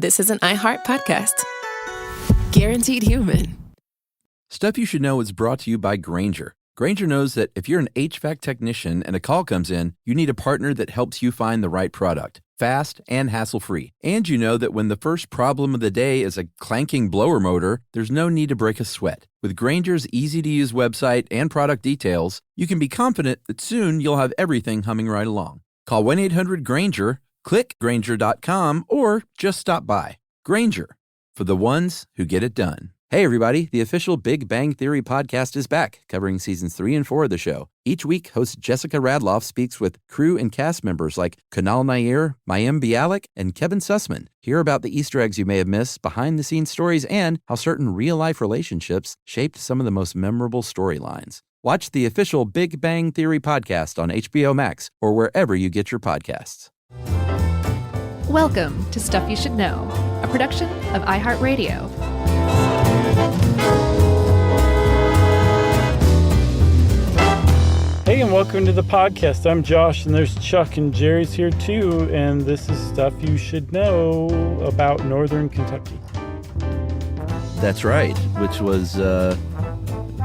this is an iHeart podcast. Guaranteed human. Stuff You Should Know is brought to you by Grainger. Grainger knows that if you're an HVAC technician and a call comes in, you need a partner that helps you find the right product, fast and hassle-free. And you know that when the first problem of the day is a clanking blower motor, there's no need to break a sweat. With Grainger's easy-to-use website and product details, you can be confident that soon you'll have everything humming right along. Call 1-800-GRAINGER, click Grainger.com, or just stop by. Grainger, for the ones who get it done. Hey everybody, the official Big Bang Theory podcast is back, covering seasons 3 and 4 of the show. Each week, host Jessica Radloff speaks with crew and cast members like Kunal Nair, Mayim Bialik, and Kevin Sussman. Hear about the Easter eggs you may have missed, behind-the-scenes stories, and how certain real-life relationships shaped some of the most memorable storylines. Watch the official Big Bang Theory podcast on HBO Max or wherever you get your podcasts. Welcome to Stuff You Should Know, a production of iHeartRadio. Hey, and welcome to the podcast. I'm Josh, and there's Chuck, and Jerry's here too, and this is Stuff You Should Know about Northern Kentucky. That's right, which was in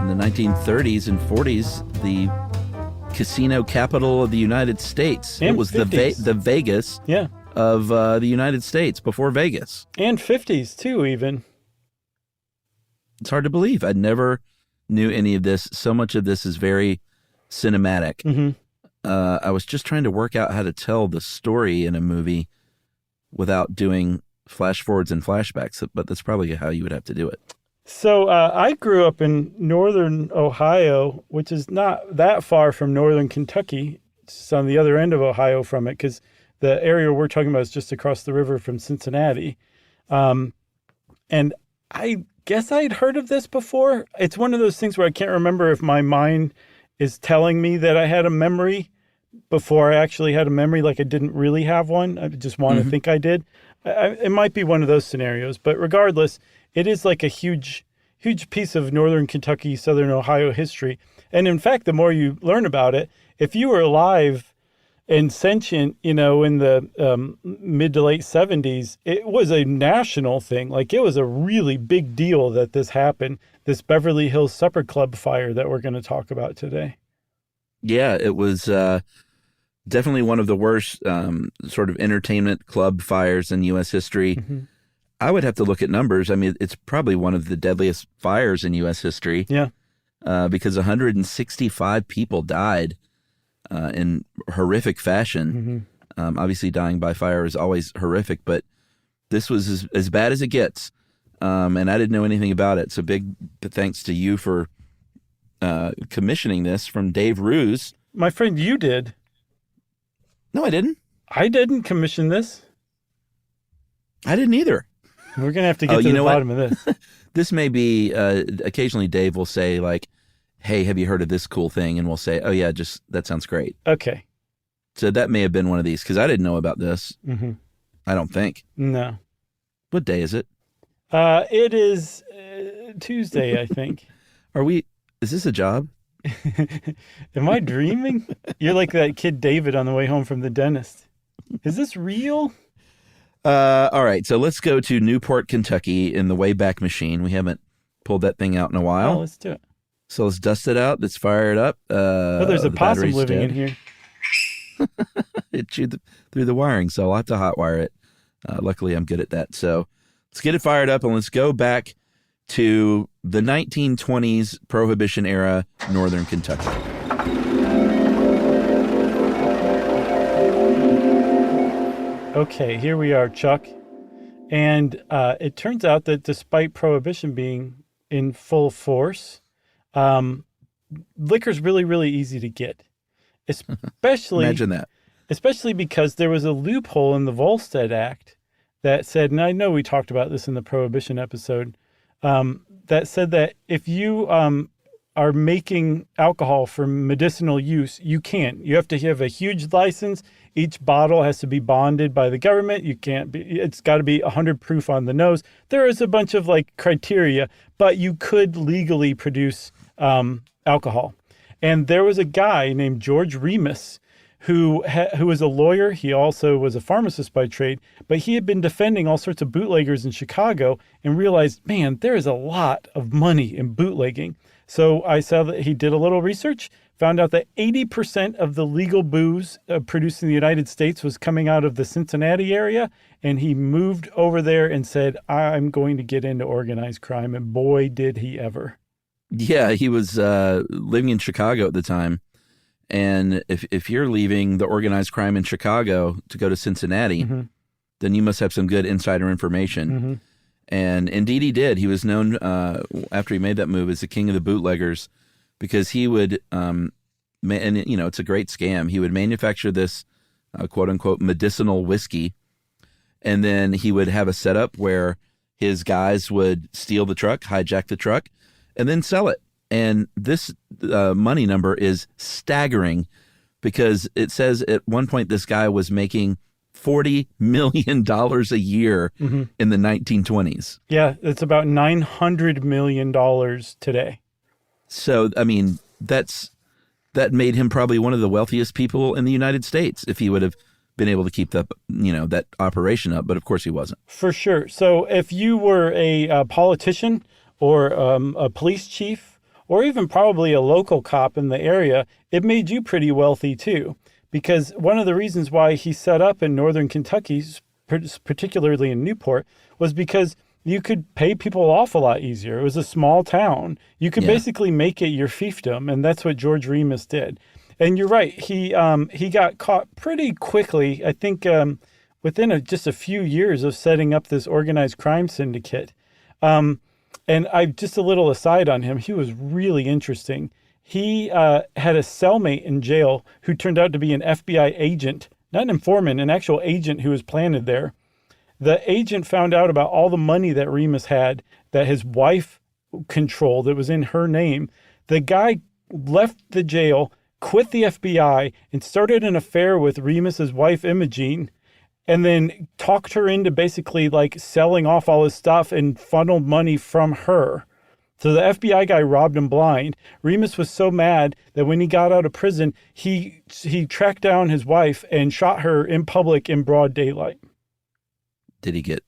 the 1930s and 40s, the casino capital of the United States. And it was 50s. the Vegas of the United States before Vegas. And 50s too, even. It's hard to believe. I never knew any of this. So much of this is very cinematic. Mm-hmm. I was just trying to work out how to tell the story in a movie without doing flash forwards and flashbacks, but that's probably how you would have to do it. So I grew up in northern Ohio, which is not that far from northern Kentucky. It's on the other end of Ohio from it, because the area we're talking about is just across the river from Cincinnati. And I guess I'd heard of this before. It's one of those things where I can't remember if my mind is telling me that I had a memory before I actually had a memory, like I didn't really have one. I just want to think I did. It might be one of those scenarios, but regardless, it is like a huge piece of northern Kentucky, southern Ohio history. And in fact, the more you learn about it, if you were alive and sentient, in the mid to late 70s, it was a national thing. Like, it was a really big deal that this happened, this Beverly Hills Supper Club fire that we're going to talk about today. Yeah, it was definitely one of the worst sort of entertainment club fires in U.S. history. Mm-hmm. I would have to look at numbers. I mean, it's probably one of the deadliest fires in U.S. history. Yeah. Because 165 people died in horrific fashion. Mm-hmm. Obviously, dying by fire is always horrific, but this was as bad as it gets. And I didn't know anything about it. So big thanks to you for commissioning this from Dave Ruse. My friend, you did. No, I didn't. I didn't commission this. I didn't either. We're going to have to get to the bottom of this. This may be, occasionally Dave will say like, hey, have you heard of this cool thing? And we'll say, oh yeah, that sounds great. Okay. So that may have been one of these, because I didn't know about this. Mm-hmm. I don't think. No. What day is it? It is Tuesday, I think. Is this a job? Am I dreaming? You're like that kid David on the way home from the dentist. Is this real? All right, so let's go to Newport, Kentucky in the Wayback Machine. We haven't pulled that thing out in a while. Oh, let's do it. So let's dust it out. Let's fire it up. There's a possum living in here. It chewed through the wiring, so I'll have to hotwire it. Luckily, I'm good at that. So let's get it fired up, and let's go back to the 1920s Prohibition era, Northern Kentucky. Okay, here we are, Chuck. And it turns out that despite Prohibition being in full force, liquor's really, really easy to get. Especially, Imagine that. Especially because there was a loophole in the Volstead Act that said, and I know we talked about this in the Prohibition episode, that said that if you are making alcohol for medicinal use, you can't. You have to have a huge license. Each bottle has to be bonded by the government. It's got to be 100 proof on the nose. There is a bunch of criteria, but you could legally produce alcohol. And there was a guy named George Remus who was a lawyer. He also was a pharmacist by trade, but he had been defending all sorts of bootleggers in Chicago and realized, man, there is a lot of money in bootlegging. So I saw that he did a little research, found out that 80% of the legal booze produced in the United States was coming out of the Cincinnati area. And he moved over there and said, I'm going to get into organized crime. And boy, did he ever. Yeah, he was living in Chicago at the time. And if you're leaving the organized crime in Chicago to go to Cincinnati, then you must have some good insider information. And indeed he did. He was known after he made that move as the king of the bootleggers because he would, and it's a great scam. He would manufacture this quote unquote medicinal whiskey. And then he would have a setup where his guys would steal the truck, hijack the truck, and then sell it. And this money number is staggering because it says at one point this guy was making $40 million a year in the 1920s. Yeah, it's about $900 million today. So, I mean, that made him probably one of the wealthiest people in the United States if he would have been able to keep that operation up. But of course he wasn't. For sure. So if you were a politician or a police chief, or even probably a local cop in the area, it made you pretty wealthy too. Because one of the reasons why he set up in northern Kentucky, particularly in Newport, was because you could pay people off a lot easier. It was a small town. You could basically make it your fiefdom, and that's what George Remus did. And you're right, he got caught pretty quickly, I think within just a few years of setting up this organized crime syndicate. And just a little aside on him, he was really interesting. He had a cellmate in jail who turned out to be an FBI agent, not an informant, an actual agent who was planted there. The agent found out about all the money that Remus had that his wife controlled. It was in her name. The guy left the jail, quit the FBI, and started an affair with Remus's wife, Imogene, and then talked her into basically like selling off all his stuff and funneled money from her. So the FBI guy robbed him blind. Remus was so mad that when he got out of prison, he tracked down his wife and shot her in public in broad daylight. Did he get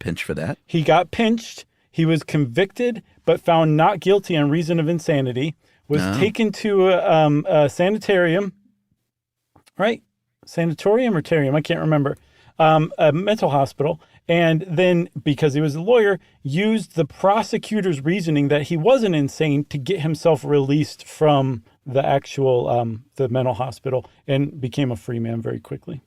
pinched for that? He got pinched. He was convicted, but found not guilty on reason of insanity. Was taken to a sanitarium, right? Sanatorium or terium, I can't remember, a mental hospital. And then, because he was a lawyer, used the prosecutor's reasoning that he wasn't insane to get himself released from the actual, the mental hospital, and became a free man very quickly.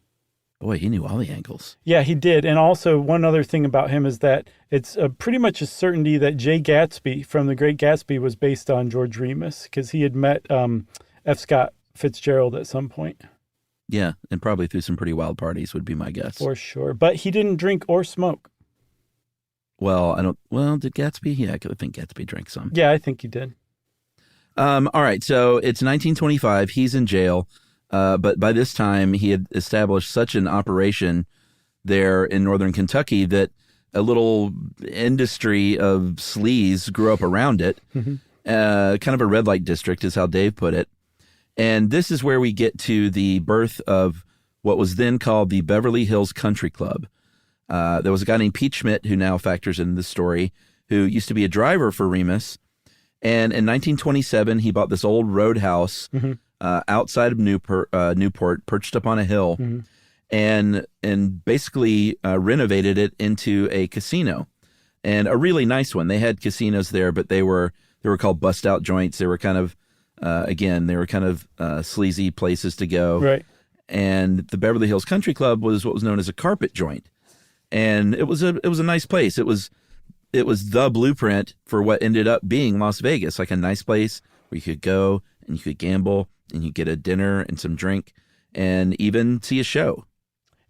Boy, he knew all the angles. Yeah, he did. And also, one other thing about him is that it's pretty much a certainty that Jay Gatsby from The Great Gatsby was based on George Remus, because he had met F. Scott Fitzgerald at some point. Yeah, and probably through some pretty wild parties would be my guess. For sure. But he didn't drink or smoke. Well, did Gatsby? Yeah, I think Gatsby drank some. Yeah, I think he did. All right, so it's 1925. He's in jail. But by this time, he had established such an operation there in northern Kentucky that a little industry of sleaze grew up around it. Kind of a red light district is how Dave put it. And this is where we get to the birth of what was then called the Beverly Hills Country Club. There was a guy named Pete Schmidt, who now factors into the story, who used to be a driver for Remus. And in 1927, he bought this old roadhouse outside of Newport, perched up on a hill, and basically renovated it into a casino, and a really nice one. They had casinos there, but they were called bust out joints. They were kind of sleazy places to go. Right. And the Beverly Hills Country Club was what was known as a carpet joint, and it was a nice place. It was the blueprint for what ended up being Las Vegas, like a nice place where you could go and you could gamble and you get a dinner and some drink and even see a show.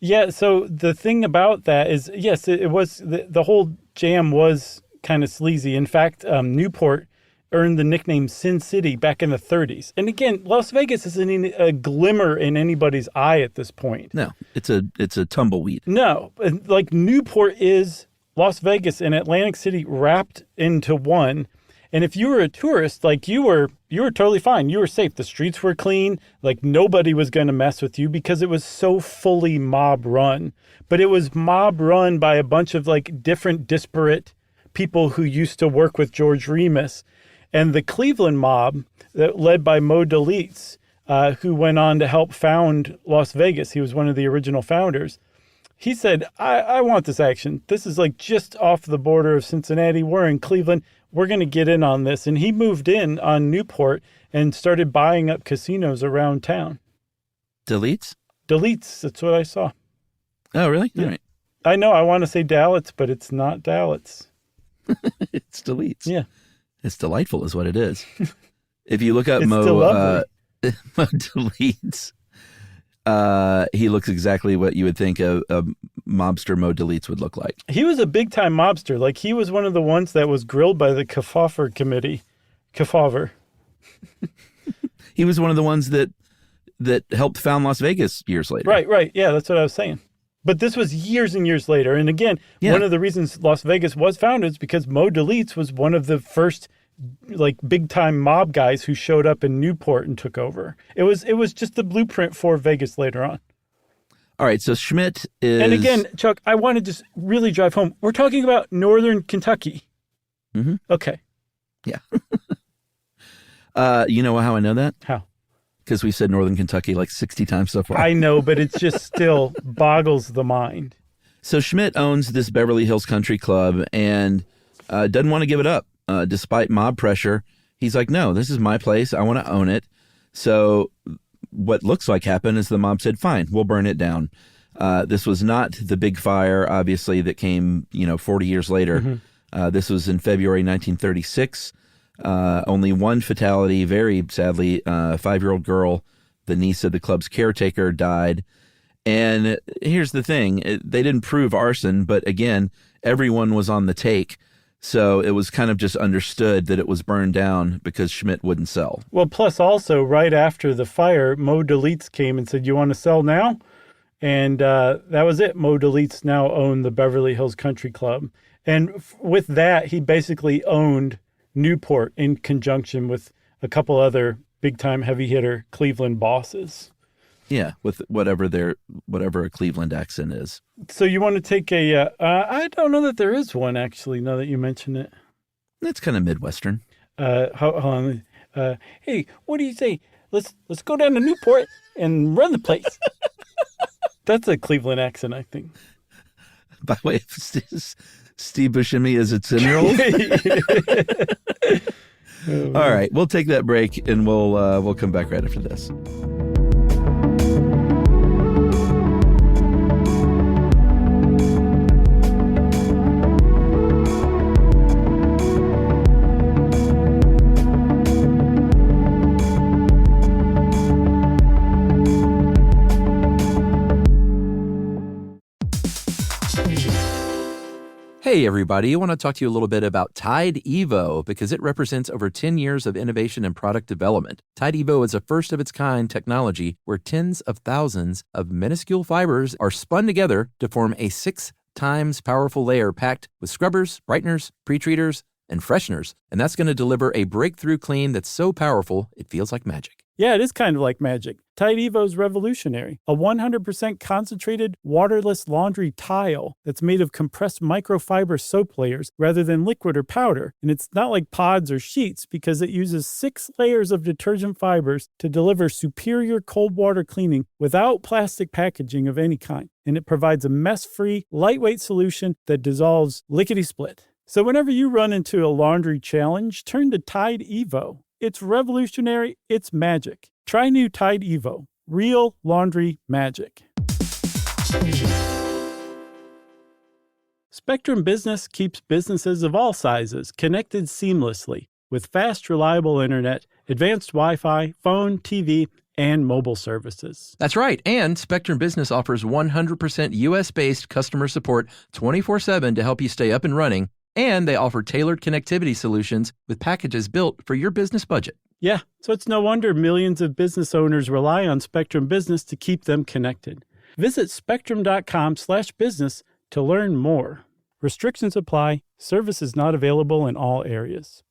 Yeah, so the thing about that is, yes, it was the whole jam was kind of sleazy. In fact, Newport earned the nickname Sin City back in the 30s. And again, Las Vegas isn't a glimmer in anybody's eye at this point. No, it's a tumbleweed. No, like Newport is Las Vegas and Atlantic City wrapped into one. And if you were a tourist, like you were you were totally fine. You were safe. The streets were clean. Like, nobody was going to mess with you because it was so fully mob run. But it was mob run by a bunch of like different disparate people who used to work with George Remus. And the Cleveland mob, led by Mo Dalitz, who went on to help found Las Vegas. He was one of the original founders. He said, I want this action. This is like just off the border of Cincinnati. We're in Cleveland. We're going to get in on this. And he moved in on Newport and started buying up casinos around town. Deletes? Deletes. That's what I saw. Oh, really? Yeah. All right. I know. I want to say Dalits, but it's not Dalits. It's Deletes. Yeah. It's delightful is what it is. If you look up It's still Mo lovely. Deletes, he looks exactly what you would think a mobster Mo Deletes would look like. He was a big-time mobster. Like, he was one of the ones that was grilled by the Kefauver committee. Kefauver. He was one of the ones that helped found Las Vegas years later. Right. Yeah, that's what I was saying. But this was years and years later. And again, one of the reasons Las Vegas was founded is because Mo Dalitz was one of the first like big-time mob guys who showed up in Newport and took over. It was just the blueprint for Vegas later on. All right, so Schmidt is... And again, Chuck, I want to just really drive home. We're talking about northern Kentucky. Mm-hmm. Okay. Yeah. You know how I know that? How? Because we said northern Kentucky like 60 times so far. I know, but it's just still boggles the mind. So Schmidt owns this Beverly Hills Country Club and doesn't want to give it up. Despite mob pressure, he's like, no, this is my place. I want to own it. So what looks like happened is the mob said, fine, we'll burn it down. This was not the big fire, obviously, that came 40 years later. Mm-hmm. This was in February 1936. Only one fatality, very sadly, a 5-year-old girl, the niece of the club's caretaker, died. And here's the thing. They didn't prove arson, but again, everyone was on the take. So it was kind of just understood that it was burned down because Schmidt wouldn't sell. Well, plus also, right after the fire, Mo Dalitz came and said, you want to sell now? And that was it. Mo Dalitz now owned the Beverly Hills Country Club. And with that, he basically owned Newport in conjunction with a couple other big-time heavy-hitter Cleveland bosses. Yeah, with whatever a Cleveland accent is. So you want to take I don't know that there is one, actually, now that you mention it. That's kind of Midwestern. Hold on. Hey, what do you say? Let's go down to Newport and run the place. That's a Cleveland accent, I think. By way of Steve Buscemi as a 10-year-old? All right, we'll take that break and we'll come back right after this. Hey everybody, I want to talk to you a little bit about Tide Evo because it represents over 10 years of innovation and product development. Tide Evo is a first-of-its-kind technology where tens of thousands of minuscule fibers are spun together to form a 6 times powerful layer packed with scrubbers, brighteners, pre-treaters, and fresheners. And that's going to deliver a breakthrough clean that's so powerful it feels like magic. Yeah, it is kind of like magic. Tide Evo is revolutionary. A 100% concentrated, waterless laundry tile that's made of compressed microfiber soap layers rather than liquid or powder. And it's not like pods or sheets because it uses 6 layers of detergent fibers to deliver superior cold water cleaning without plastic packaging of any kind. And it provides a mess-free, lightweight solution that dissolves lickety-split. So whenever you run into a laundry challenge, turn to Tide Evo. It's revolutionary. It's magic. Try new Tide Evo. Real laundry magic. Spectrum Business keeps businesses of all sizes connected seamlessly with fast, reliable internet, advanced Wi-Fi, phone, TV, and mobile services. That's right. And Spectrum Business offers 100% U.S.-based customer support 24/7 to help you stay up and running. And they offer tailored connectivity solutions with packages built for your business budget. Yeah, so it's no wonder millions of business owners rely on Spectrum Business to keep them connected. Visit spectrum.com/business to learn more. Restrictions apply. Service is not available in all areas.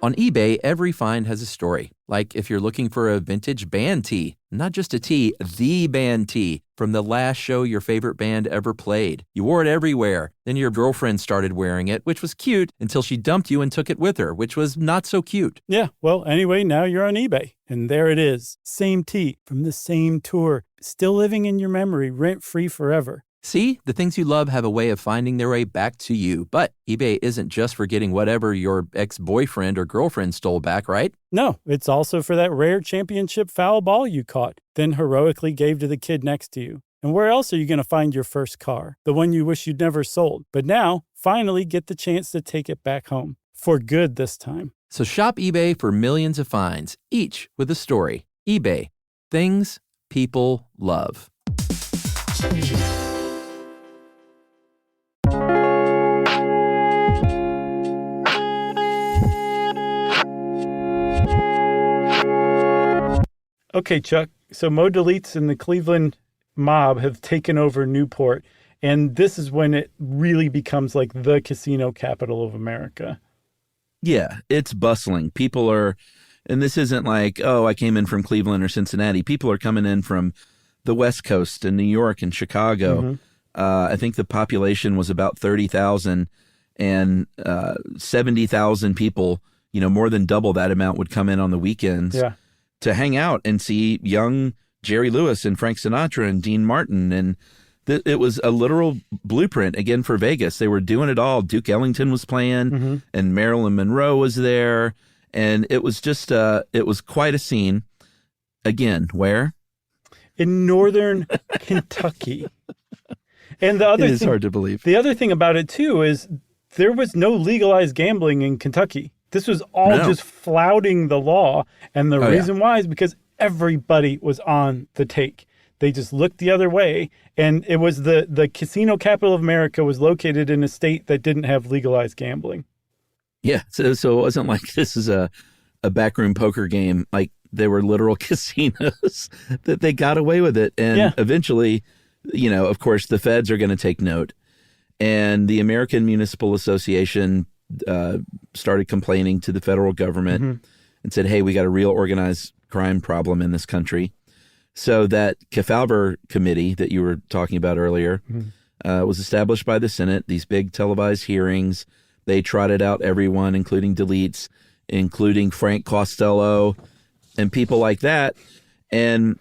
On eBay, every find has a story. Like if you're looking for a vintage band tee, not just a tee, the band tee from the last show your favorite band ever played. You wore it everywhere. Then your girlfriend started wearing it, which was cute until she dumped you and took it with her, which was not so cute. Yeah, well, anyway, now you're on eBay. And there it is. Same tee from the same tour. Still living in your memory, rent-free forever. See, the things you love have a way of finding their way back to you. But eBay isn't just for getting whatever your ex-boyfriend or girlfriend stole back, right? No, it's also for that rare championship foul ball you caught, then heroically gave to the kid next to you. And where else are you going to find your first car? The one you wish you'd never sold. But now, finally get the chance to take it back home. For good this time. So shop eBay for millions of finds, each with a story. eBay. Things people love. Okay, Chuck. So Mo Deletes and the Cleveland mob have taken over Newport, and this is when it really becomes like the casino capital of America. Yeah, it's bustling. People are, and this isn't like, oh, I came in from Cleveland or Cincinnati. People are coming in from the West Coast and New York and Chicago. Mm-hmm. I think the population was about 30,000, and 70,000 people, more than double that amount would come in on the weekends. Yeah. To hang out and see young Jerry Lewis and Frank Sinatra and Dean Martin. And it was a literal blueprint, again, for Vegas. They were doing it all. Duke Ellington was playing, and Marilyn Monroe was there. And it was just, it was quite a scene. Again, where? In northern Kentucky. And the other It is hard to believe. The other thing about it, too, is there was no legalized gambling in Kentucky. This was all just flouting the law. And the reason why is because everybody was on the take. They just looked the other way. And it was the casino capital of America was located in a state that didn't have legalized gambling. Yeah. So it wasn't like this is a backroom poker game. Like they were literal casinos that they got away with it. And eventually, of course, the feds are going to take note. And the American Municipal Association started complaining to the federal government and said, hey, we got a real organized crime problem in this country. So that Kefauver committee that you were talking about earlier was established by the Senate, these big televised hearings. They trotted out everyone, including Deletes, including Frank Costello and people like that. And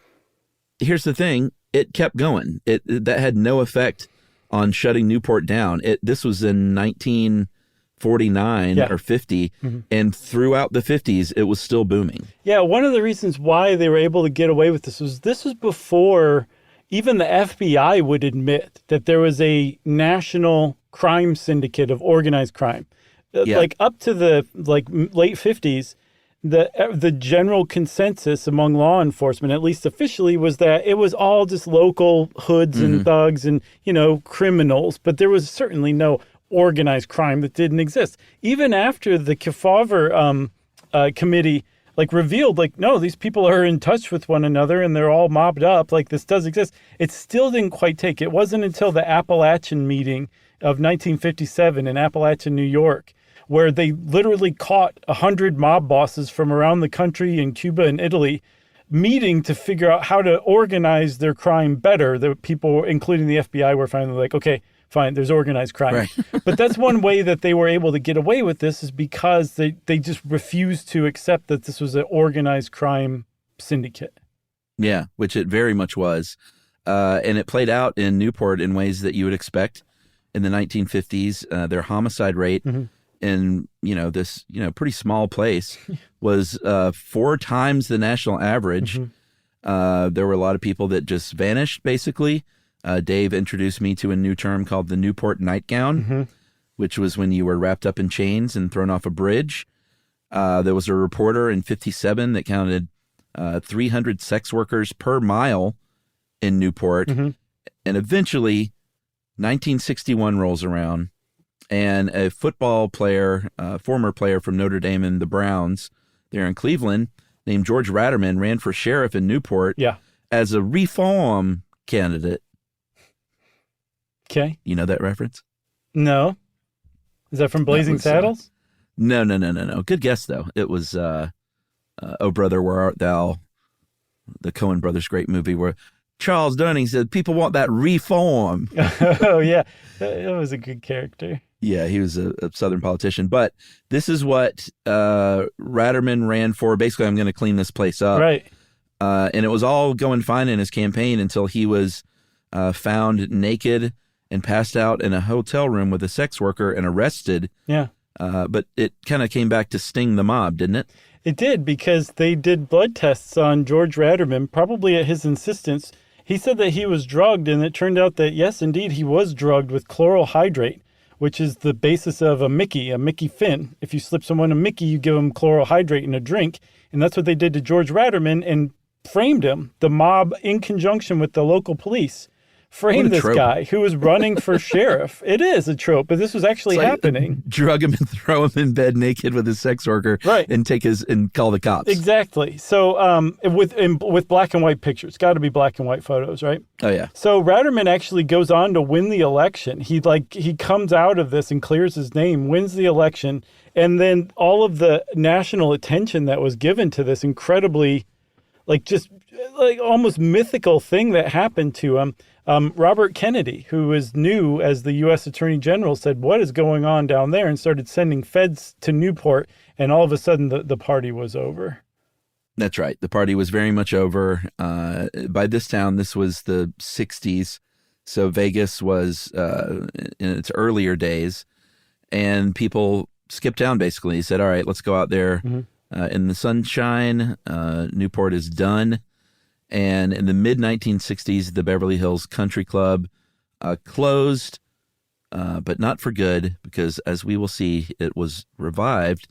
here's the thing, it kept going. That had no effect on shutting Newport down. This was in 1949 or 50, and throughout the 50s, it was still booming. Yeah, one of the reasons why they were able to get away with this was before even the FBI would admit that there was a national crime syndicate of organized crime. Like up to the late 50s, the general consensus among law enforcement, at least officially, was that it was all just local hoods and thugs and, criminals. But there was certainly no organized crime that didn't exist. Even after the Kefauver committee revealed, no, these people are in touch with one another and they're all mobbed up, this does exist, it still didn't quite take. It wasn't until the Appalachian meeting of 1957 in Appalachian, New York, where they literally caught 100 mob bosses from around the country in Cuba and Italy meeting to figure out how to organize their crime better. The people, including the FBI, were finally like, okay, fine, there's organized crime. Right. But that's one way that they were able to get away with this, is because they just refused to accept that this was an organized crime syndicate. Yeah, which it very much was. And it played out in Newport in ways that you would expect in the 1950s. Their homicide rate in, this, pretty small place was 4 times the national average. There were a lot of people that just vanished, basically. Dave introduced me to a new term called the Newport nightgown, which was when you were wrapped up in chains and thrown off a bridge. There was a reporter in 57 that counted 300 sex workers per mile in Newport. And eventually, 1961 rolls around, and a football player, former player from Notre Dame and the Browns there in Cleveland, named George Ratterman, ran for sheriff in Newport as a reform candidate. Okay. You know that reference? No. Is that from Blazing Saddles? No. Good guess, though. It was Oh Brother, Where Art Thou? The Coen brothers' great movie where Charles Durning said, people want that reform. Oh, yeah. That was a good character. Yeah, he was a Southern politician. But this is what Ratterman ran for. Basically, I'm going to clean this place up. Right. And it was all going fine in his campaign until he was found naked and passed out in a hotel room with a sex worker and arrested. Yeah. But it kind of came back to sting the mob, didn't it? It did, because they did blood tests on George Ratterman, probably at his insistence. He said that he was drugged, and it turned out that, yes, indeed, he was drugged with chloral hydrate, which is the basis of a Mickey fin. If you slip someone a Mickey, you give them chloral hydrate in a drink. And that's what they did to George Ratterman and framed him. The mob, in conjunction with the local police, framed this guy who was running for sheriff. It is a trope, but this was actually happening. Drug him and throw him in bed naked with his sex worker, right? And call the cops. Exactly. So with black and white pictures, got to be black and white photos, right? Oh yeah. So Ratterman actually goes on to win the election. He comes out of this and clears his name, wins the election, and then all of the national attention that was given to this incredibly, almost mythical thing that happened to him. Robert Kennedy, who was new as the U.S. Attorney General, said, what is going on down there? And started sending feds to Newport. And all of a sudden, the party was over. That's right. The party was very much over. By this town, this was the 60s. So Vegas was in its earlier days. And people skipped town, basically. He said, all right, let's go out there in the sunshine. Newport is done. And in the mid-1960s, the Beverly Hills Country Club closed, but not for good, because as we will see, it was revived,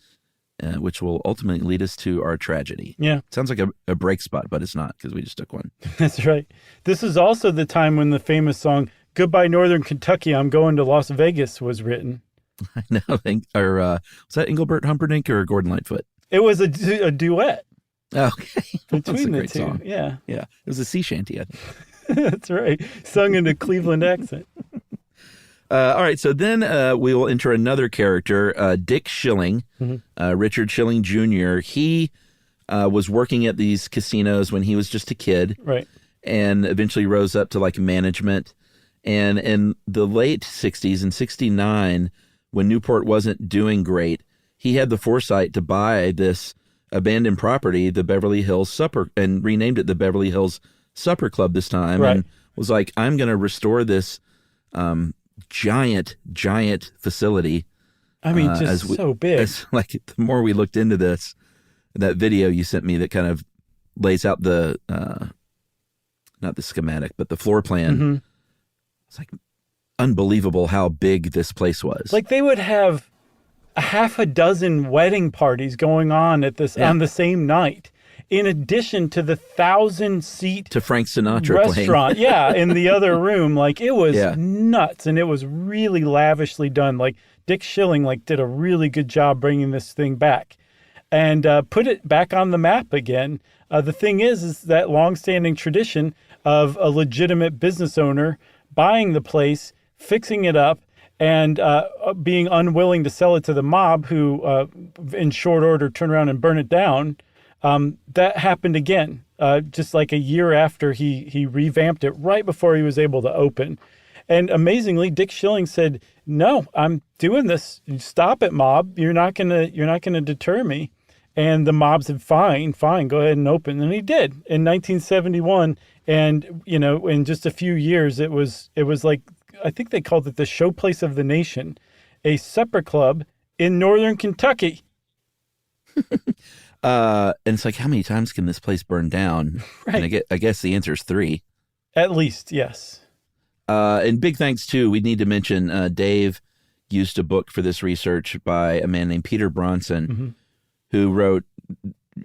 which will ultimately lead us to our tragedy. Yeah. Sounds like a break spot, but it's not, because we just took one. That's right. This is also the time when the famous song, Goodbye Northern Kentucky, I'm Going to Las Vegas, was written. I know. Was that Engelbert Humperdinck or Gordon Lightfoot? It was a duet. Okay. Between the two. Song. Yeah. Yeah. It was a sea shanty, I think. That's right. Sung in a Cleveland accent. All right. So then we will enter another character, Dick Schilling, Richard Schilling Jr. He was working at these casinos when he was just a kid. Right. And eventually rose up to management. And in the late 60s, in 69, when Newport wasn't doing great, he had the foresight to buy this abandoned property, the Beverly Hills Supper, and renamed it the Beverly Hills Supper Club this time, right. And was like, I'm going to restore this giant facility. I mean, so big. The more we looked into this, that video you sent me that kind of lays out the, not the schematic, but the floor plan. It's unbelievable how big this place was. They would have a half a dozen wedding parties going on on the same night, in addition to the 1,000-seat to Frank Sinatra restaurant. Yeah, in the other room. It was nuts, and it was really lavishly done. Dick Schilling did a really good job bringing this thing back and put it back on the map again. The thing is that longstanding tradition of a legitimate business owner buying the place, fixing it up, and being unwilling to sell it to the mob, who in short order turn around and burn it down. That happened again, just a year after he revamped it, right before he was able to open. And amazingly, Dick Schilling said, "No, I'm doing this. Stop it, mob. You're not gonna deter me." And the mob said, "Fine, go ahead and open." And he did in 1971. And in just a few years, it was I think they called it the showplace of the nation, a supper club in northern Kentucky. And it's how many times can this place burn down? Right. And I guess the answer is 3. At least, yes. And big thanks, too. We need to mention Dave used a book for this research by a man named Peter Bronson, who wrote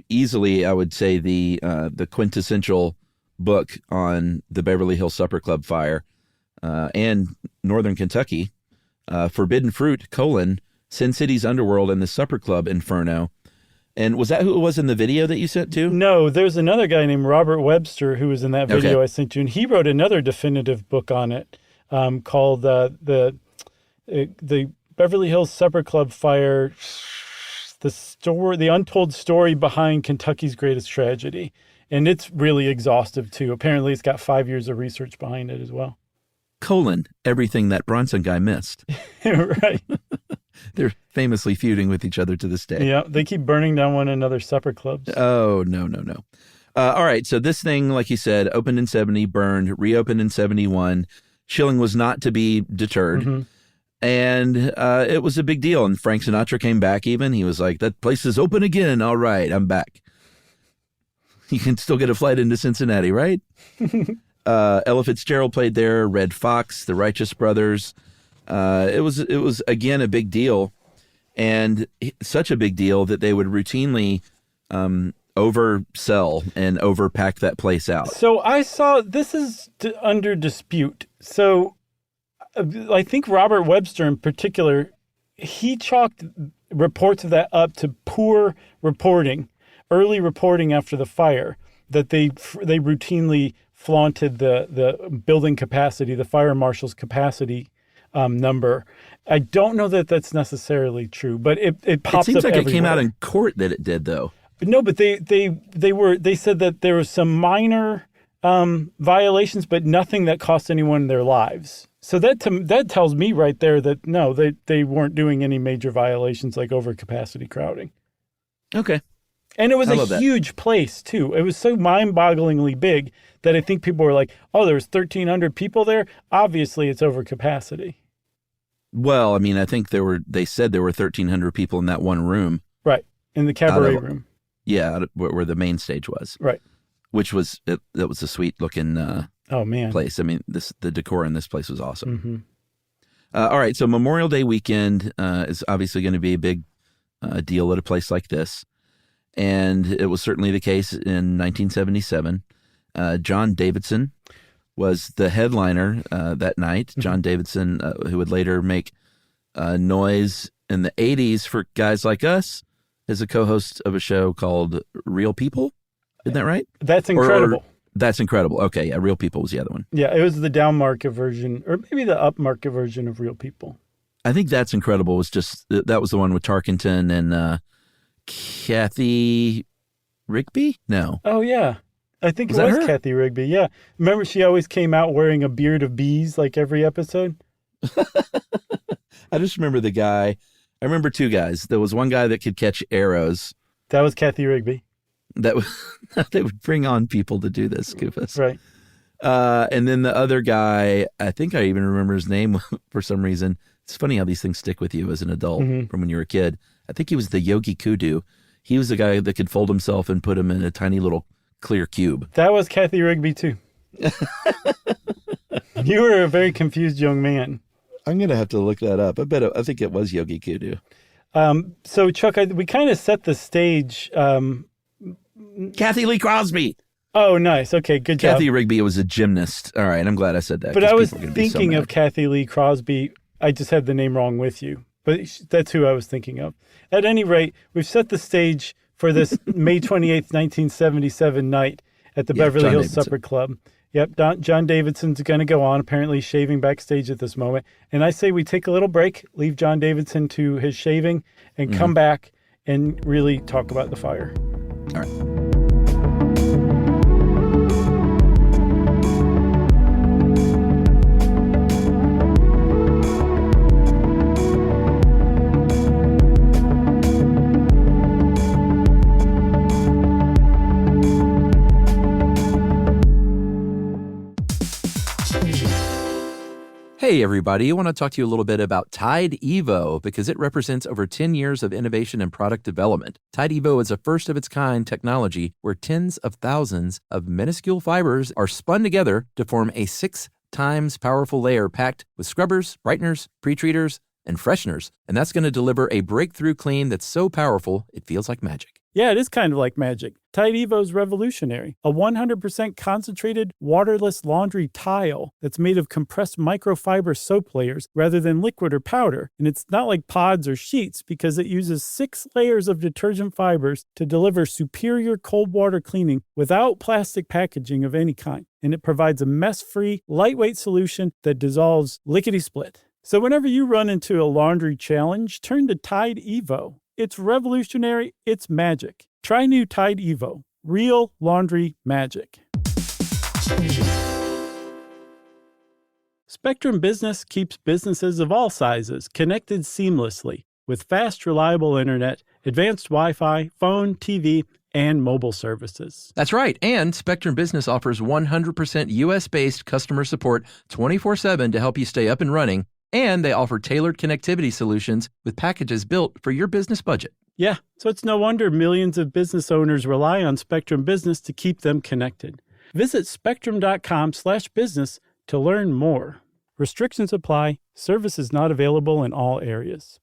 easily, I would say, the quintessential book on the Beverly Hills Supper Club fire. And Northern Kentucky, Forbidden Fruit, Sin City's Underworld and the Supper Club Inferno. And was that who it was in the video that you sent to? No, there's another guy named Robert Webster who was in that video I sent you, and he wrote another definitive book on it called the Beverly Hills Supper Club Fire. the untold story behind Kentucky's greatest tragedy. And it's really exhaustive, too. Apparently, it's got 5 years of research behind it as well. Everything that Bronson guy missed. Right. They're famously feuding with each other to this day. Yeah, they keep burning down one another's supper clubs. Oh, no. All right, so this thing, like you said, opened in 70, burned, reopened in 71. Shilling was not to be deterred. Mm-hmm. And it was a big deal. And Frank Sinatra came back even. He was like, that place is open again. All right, I'm back. You can still get a flight into Cincinnati, right? Ella Fitzgerald played there, Red Fox, the Righteous Brothers. It was again a big deal, and such a big deal that they would routinely oversell and overpack that place out. So I saw this is under dispute. So I think Robert Webster in particular, he chalked reports of that up to poor reporting, early reporting after the fire, that they routinely flaunted the building capacity, the fire marshal's capacity number. I don't know that that's necessarily true, but it pops up. It seems like everywhere. It came out in court that it did, though. No, but they said that there was some minor violations, but nothing that cost anyone their lives. So that tells me right there that no, they weren't doing any major violations like overcapacity crowding. Okay. And it was a huge place, too. It was so mind-bogglingly big that I think people were like, oh, there's 1,300 people there? Obviously, it's overcapacity. Well, I mean, I think they said there were 1,300 people in that one room. Right, in the cabaret room. Yeah, where the main stage was. Right. Which was, that was a sweet-looking place. I mean, the decor in this place was awesome. Mm-hmm. All right, so Memorial Day weekend is obviously going to be a big deal at a place like this. And it was certainly the case in 1977. John Davidson was the headliner that night. Mm-hmm. John Davidson, who would later make noise in the 80s for guys like us, is a co-host of a show called Real People. Isn't that right? That's Incredible. Or That's Incredible. Okay, yeah, Real People was the other one. Yeah, it was the down market version, or maybe the up market version of Real People. I think That's Incredible was that was the one with Tarkenton and Kathy Rigby? No. Oh, yeah. I think it was Kathy Rigby. Yeah. Remember, she always came out wearing a beard of bees like every episode? I just remember the guy. I remember two guys. There was one guy that could catch arrows. That was Kathy Rigby. They would bring on people to do this, Goofus. Right. And then the other guy, I think I even remember his name for some reason. It's funny how these things stick with you as an adult from when you were a kid. I think he was the Yogi Kudu. He was the guy that could fold himself and put him in a tiny little clear cube. That was Kathy Rigby, too. You were a very confused young man. I'm going to have to look that up. I think it was Yogi Kudu. So, Chuck, we kind of set the stage. Kathy Lee Crosby. Oh, nice. Okay, good job. Kathy Rigby was a gymnast. All right, I'm glad I said that. But I was thinking of Kathy Lee Crosby. I just had the name wrong with you. But that's who I was thinking of. At any rate, we've set the stage for this May 28th, 1977 night at the Beverly Hills Supper Club. Yep, John Davidson's going to go on, apparently shaving backstage at this moment. And I say we take a little break, leave John Davidson to his shaving, and come back and really talk about the fire. All right. Hey, everybody. I want to talk to you a little bit about Tide Evo because it represents over 10 years of innovation and product development. Tide Evo is a first-of-its-kind technology where tens of thousands of minuscule fibers are spun together to form a 6 times powerful layer packed with scrubbers, brighteners, pre-treaters, and fresheners. And that's going to deliver a breakthrough clean that's so powerful, it feels like magic. Yeah, it is kind of like magic. Tide Evo's revolutionary. A 100% concentrated, waterless laundry tile that's made of compressed microfiber soap layers rather than liquid or powder. And it's not like pods or sheets because it uses 6 layers of detergent fibers to deliver superior cold water cleaning without plastic packaging of any kind. And it provides a mess-free, lightweight solution that dissolves lickety-split. So whenever you run into a laundry challenge, turn to Tide Evo. It's revolutionary. It's magic. Try new Tide Evo. Real laundry magic. Spectrum Business keeps businesses of all sizes connected seamlessly with fast, reliable internet, advanced Wi-Fi, phone, TV, and mobile services. That's right. And Spectrum Business offers 100% U.S.-based customer support 24/7 to help you stay up and running. And they offer tailored connectivity solutions with packages built for your business budget. Yeah, so it's no wonder millions of business owners rely on Spectrum Business to keep them connected. Visit spectrum.com/business to learn more. Restrictions apply. Services not available in all areas.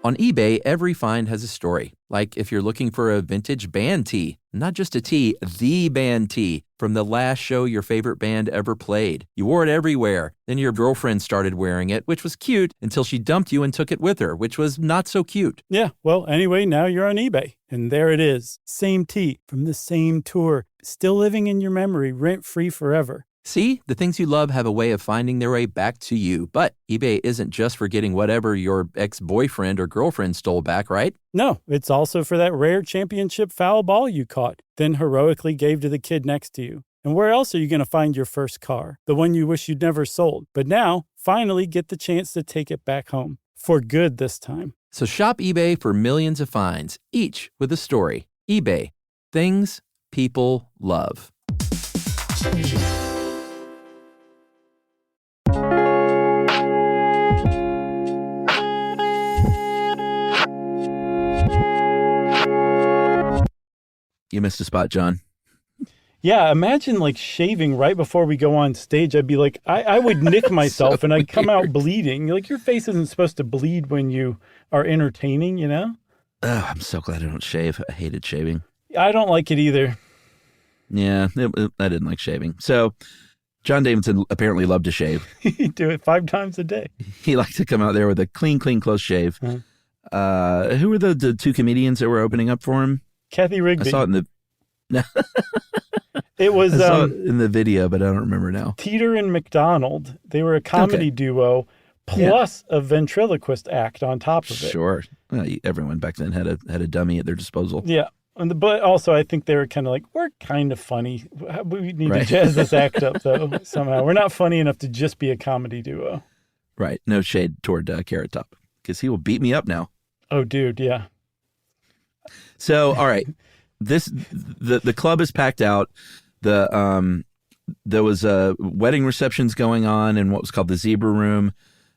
On eBay, every find has a story. Like if you're looking for a vintage band tee, not just a tee, the band tee from the last show your favorite band ever played. You wore it everywhere. Then your girlfriend started wearing it, which was cute until she dumped you and took it with her, which was not so cute. Yeah, well, anyway, now you're on eBay. And there it is. Same tee from the same tour. Still living in your memory, rent-free forever. See, the things you love have a way of finding their way back to you. But eBay isn't just for getting whatever your ex-boyfriend or girlfriend stole back, right? No, it's also for that rare championship foul ball you caught, then heroically gave to the kid next to you. And where else are you going to find your first car? The one you wish you'd never sold. But now, finally get the chance to take it back home. For good this time. So shop eBay for millions of finds, each with a story. eBay. Things people love. You missed a spot, John. Yeah, imagine like shaving right before we go on stage. I'd be like, I would nick myself So and I'd come weird. out bleeding. Like your face isn't supposed to bleed when you are entertaining, you know? Oh, I'm so glad I don't shave. I hated shaving. I don't like it either. Yeah, I didn't like shaving. So John Davidson apparently loved to shave. He'd do it 5 times a day. He liked to come out there with a clean, close shave. Uh-huh. Who were the two comedians that were opening up for him? Kathy Rigby. I saw it in the It was I saw it in the video, but I don't remember now. Teeter and McDonald. They were a comedy duo plus a ventriloquist act on top of it. Sure. Well, everyone back then had a dummy at their disposal. Yeah. But also, I think they were kind of like, we're kind of funny. We need to jazz this act up, though, somehow. We're not funny enough to just be a comedy duo. Right. No shade toward Carrot Top, because he will beat me up now. Oh, dude, yeah. So, all right. The club is packed out. There was wedding receptions going on in what was called the Zebra Room.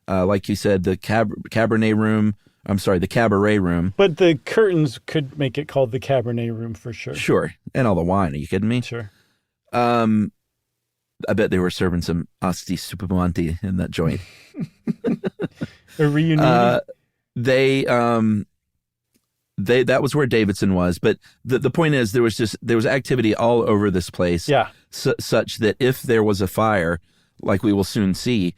Like you said, the Cabernet Room. I'm sorry, the Cabaret Room. But the curtains could make it called the Cabernet Room for sure. Sure. And all the wine. Are you kidding me? Sure. I bet they were serving some Asti Spumante in that joint. A reunion. That was where Davidson was. But the point is, there was activity all over this place. Yeah. Such that if there was a fire, like we will soon see,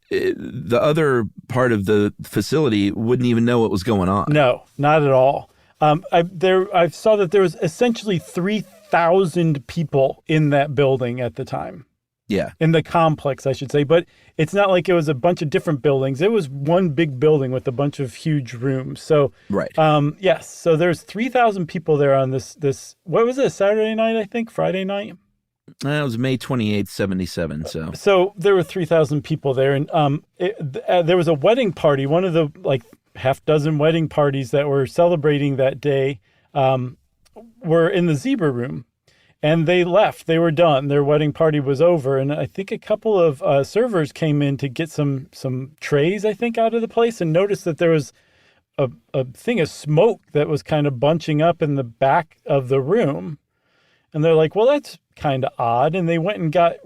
the other part of the facility wouldn't even know what was going on. No, not at all. I saw that there was essentially 3,000 people in that building at the time. Yeah. In the complex, I should say. But it's not like it was a bunch of different buildings. It was one big building with a bunch of huge rooms. So, right. Yes. So there's 3,000 people there on this, what was it, Saturday night, I think? Friday night? It was May 28th, 77. So there were 3,000 people there. And there was a wedding party. One of the like half dozen wedding parties that were celebrating that day were in the Zebra Room. And they left. They were done. Their wedding party was over. And I think a couple of servers came in to get some trays, I think, out of the place and noticed that there was a thing of smoke that was kind of bunching up in the back of the room. And they're like, well, that's kind of odd. And they went and got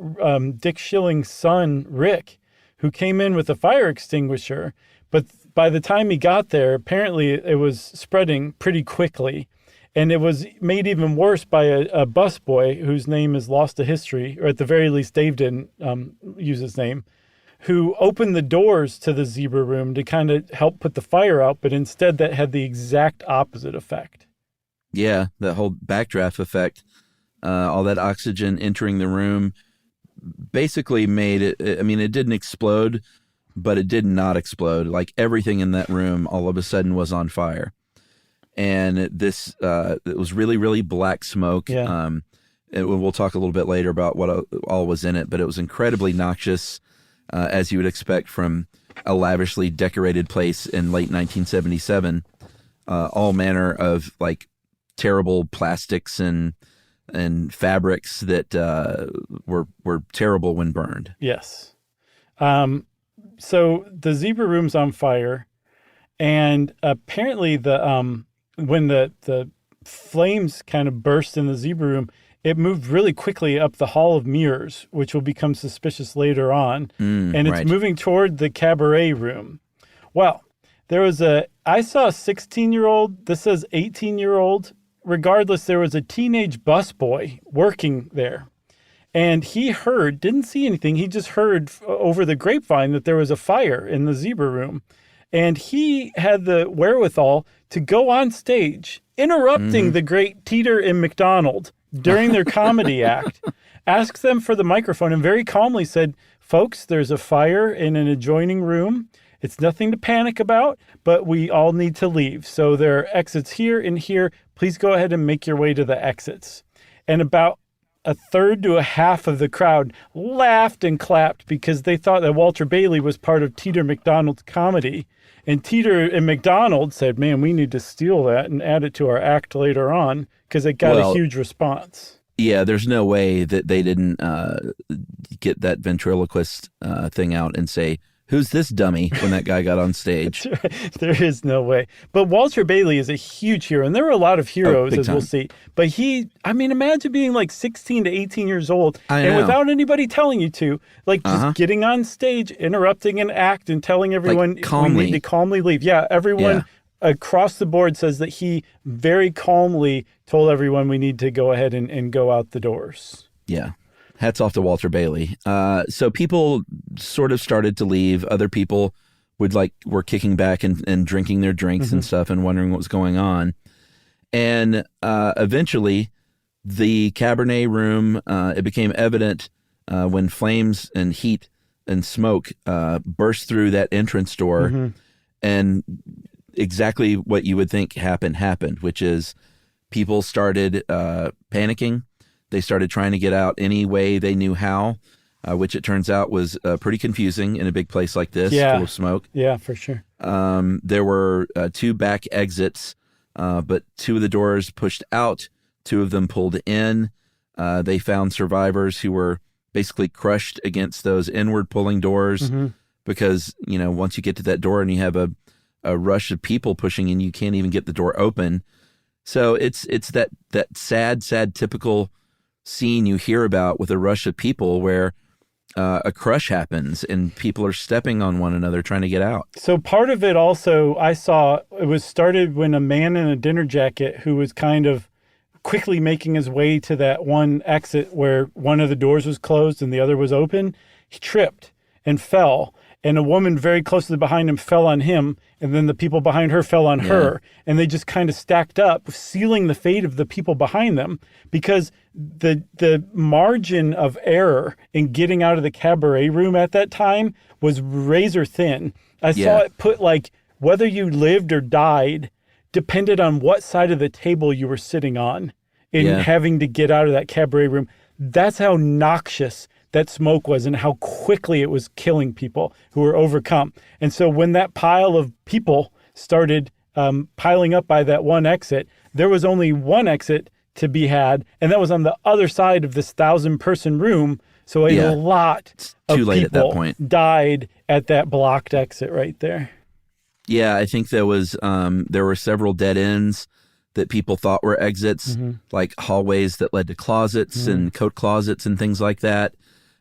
Dick Schilling's son, Rick, who came in with a fire extinguisher. But by the time he got there, apparently it was spreading pretty quickly. And it was made even worse by a busboy whose name is lost to history, or at the very least, Dave didn't use his name, who opened the doors to the Zebra Room to kind of help put the fire out. But instead, that had the exact opposite effect. Yeah, the whole backdraft effect. All that oxygen entering the room basically made it, I mean, it didn't explode, but it did not explode. Like everything in that room all of a sudden was on fire. And this, it was really, really black smoke. Yeah. We'll talk a little bit later about what all was in it, but it was incredibly noxious, as you would expect from a lavishly decorated place in late 1977. All manner of like terrible plastics and fabrics that were terrible when burned. Yes. So the zebra room's on fire, and apparently when the flames kind of burst in the zebra room, it moved really quickly up the hall of mirrors, which will become suspicious later on. And it's moving toward the cabaret room. Well, I saw a 16-year-old, this says 18-year-old. Regardless, there was a teenage busboy working there. And he didn't see anything. He just heard over the grapevine that there was a fire in the zebra room. And he had the wherewithal to go on stage, interrupting the great Teeter and McDonald during their comedy act, asked them for the microphone, and very calmly said, "Folks, there's a fire in an adjoining room. It's nothing to panic about, but we all need to leave. So there are exits here and here. Please go ahead and make your way to the exits." And about a third to a half of the crowd laughed and clapped because they thought that Walter Bailey was part of Teeter McDonald's comedy. And Teeter and McDonald said, "Man, we need to steal that and add it to our act later on," because it got a huge response. Yeah, there's no way that they didn't get that ventriloquist thing out and say, "Who's this dummy?" when that guy got on stage. There is no way. But Walter Bailey is a huge hero, and there were a lot of heroes, as we'll see. But imagine being like 16 to 18 years old, and without anybody telling you to, like just getting on stage, interrupting an act, and telling everyone we need to calmly leave. Yeah, everyone across the board says that he very calmly told everyone we need to go ahead and go out the doors. Yeah. Hats off to Walter Bailey. So people sort of started to leave. Other people were kicking back and drinking their drinks and stuff and wondering what was going on. And eventually, the Cabernet room, it became evident when flames and heat and smoke burst through that entrance door. And exactly what you would think happened, which is people started panicking. They started trying to get out any way they knew how, which it turns out was pretty confusing in a big place like this, full of smoke. Yeah, for sure. There were 2 back exits, but 2 of the doors pushed out, 2 of them pulled in. They found survivors who were basically crushed against those inward pulling doors because, once you get to that door and you have a rush of people pushing in, you can't even get the door open. So it's that sad typical scene you hear about with a rush of people where a crush happens and people are stepping on one another trying to get out. So part of it also, I saw, it was started when a man in a dinner jacket who was kind of quickly making his way to that one exit where one of the doors was closed and the other was open, he tripped and fell. And a woman very closely behind him fell on him, and then the people behind her fell on her, and they just kind of stacked up, sealing the fate of the people behind them, because the margin of error in getting out of the cabaret room at that time was razor thin. I saw it put whether you lived or died depended on what side of the table you were sitting on in having to get out of that cabaret room. That's how noxious that smoke was and how quickly it was killing people who were overcome. And so when that pile of people started piling up by that one exit, there was only one exit to be had, and that was on the other side of this 1,000-person room. So a lot of too late people at that point. Died at that blocked exit right there. Yeah, I think there were several dead ends that people thought were exits, like hallways that led to closets and coat closets and things like that.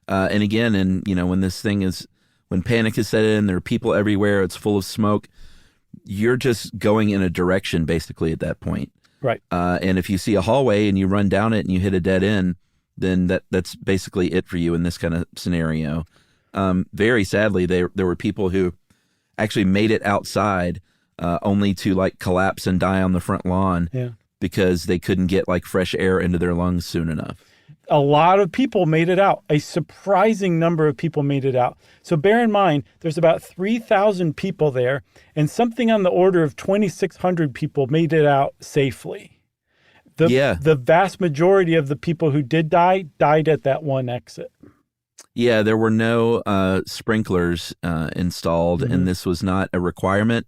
And again, when panic is set in, there are people everywhere, it's full of smoke, you're just going in a direction basically at that point. Right. And if you see a hallway and you run down it and you hit a dead end, then that's basically it for you in this kind of scenario. Very sadly, there were people who actually made it outside only to collapse and die on the front lawn because they couldn't get fresh air into their lungs soon enough. a lot of people made it out. A surprising number of people made it out. So bear in mind, there's about 3,000 people there, and something on the order of 2,600 people made it out safely. The vast majority of the people who did die died at that one exit. Yeah, there were no sprinklers installed, and this was not a requirement,